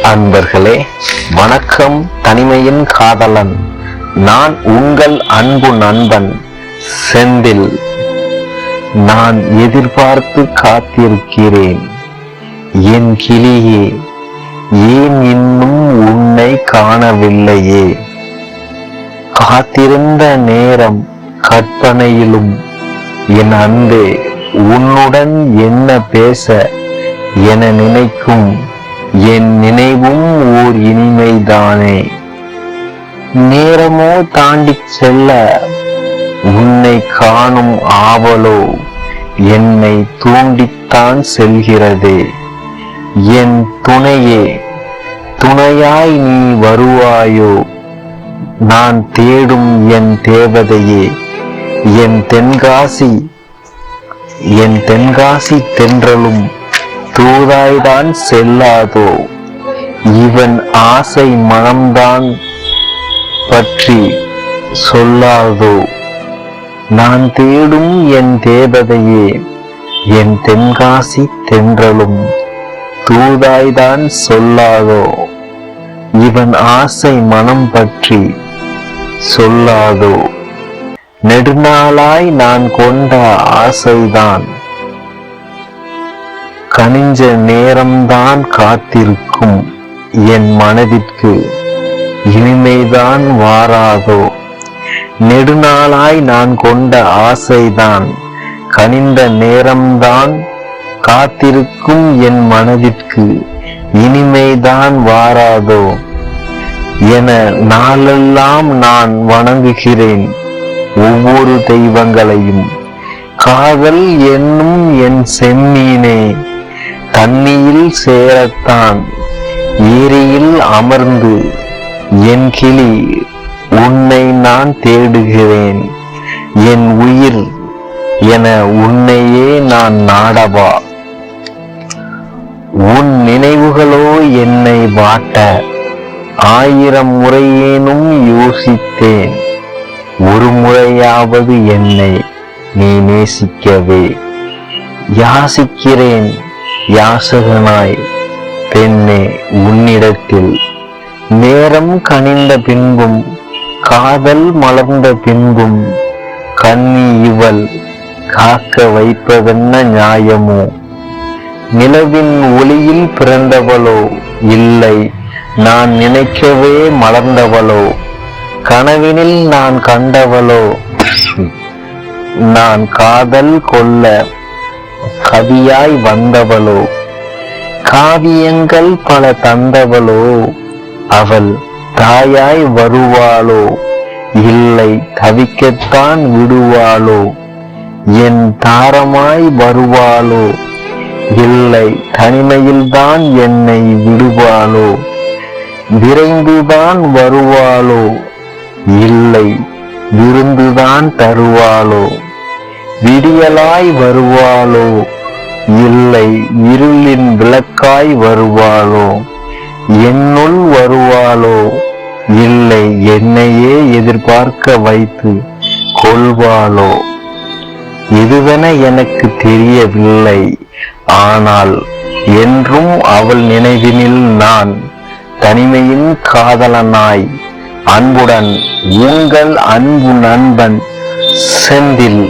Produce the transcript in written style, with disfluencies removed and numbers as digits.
அன்பர்களே வணக்கம். தனிமையின் காதலன் நான் உங்கள் அன்பு நண்பன் செந்தில். நான் எதிர்பார்த்து காத்திருக்கிறேன் என் கிளியே, ஏன் இன்னும் உன்னை காணவில்லையே? காத்திருந்த நேரம் கற்பனையிலும் என் அன்பே, உன்னுடன் என்ன பேச என நினைக்கும் என் நினைவும் ஓர் இனிமைதானே. நேரமோ தாண்டி செல்ல உன்னை காணும் ஆவலோ என்னை தூண்டித்தான் செல்கிறதே. என் துணையே, துணையாய் நீ வருவாயோ? நான் தேடும் என் தேவதையே, என் தென்காசி தென்றலும் தூதாய்தான் செல்லாதோ? இவன் ஆசை மனம்தான் பற்றி சொல்லாதோ? நான் தேடும் என் தேவதையே, என் தென்காசி தென்றலும் தூதாய்தான் சொல்லாதோ? இவன் ஆசை மனம் பற்றி சொல்லாதோ? நெடுநாளாய் நான் கொண்ட ஆசைதான் கனிஞ்ச நேரம்தான் காத்திருக்கும் என் மனதிற்கு இனிமைதான் வாராதோ? நெடுநாளாய் நான் கொண்ட ஆசைதான் கனிந்த நேரம்தான் காத்திருக்கும் என் மனதிற்கு இனிமைதான் வாராதோ என நாளெல்லாம் நான் வணங்குகிறேன் ஒவ்வொரு தெய்வங்களையும். காதல் என்னும் என் செம்மீனே, தண்ணியில் சேரத்தான் ஏரியில் அமர்ந்து என் கிளி உன்னை நான் தேடுகிறேன். என் உயிர் என உன்னையே நான் நாடவா? உன் நினைவுகளோ என்னை வாட்ட 1000 முறையேனும் யோசித்தேன். ஒரு முறையாவது என்னை நீ நேசிக்கவே யாசிக்கிறேன் யாசகனாய் பெண்ணே உன்னிடத்தில். நேரம் கனிந்த பின்பும் காதல் மலர்ந்த பின்பும் கண்ணி இவள் காக்க வைப்பதென்ன நியாயமோ? நிலவின் ஒளியில் பிறந்தவளோ இல்லை நான் நினைக்கவே மலர்ந்தவளோ? கனவினில் நான் கண்டவளோ? நான் காதல் கொள்ள கவியாய் வந்தவளோ? காவியங்கள் பல தந்தவளோ? அவள் தாயாய் வருவாளோ? இல்லை தவிக்கத்தான் விடுவாளோ? என் தாரமாய் வருவாளோ? இல்லை தனிமையில்தான் என்னை விடுவாளோ? விரைந்துதான் வருவாளோ? இல்லை விருந்துதான் தருவாளோ? விடியலாய் வருவாளோ? இல்லை இருளின் விளக்காய் வருவாளோ? என்னுள் வருவாளோ? இல்லை என்னையே எதிர்பார்க்க வைத்து கொள்வாளோ? இதுவென எனக்கு தெரியவில்லை. ஆனால் என்றும் அவள் நினைவினில் நான் தனிமையின் காதலனாய் அன்புடன் உங்கள் அன்பு நண்பன் செந்தில்.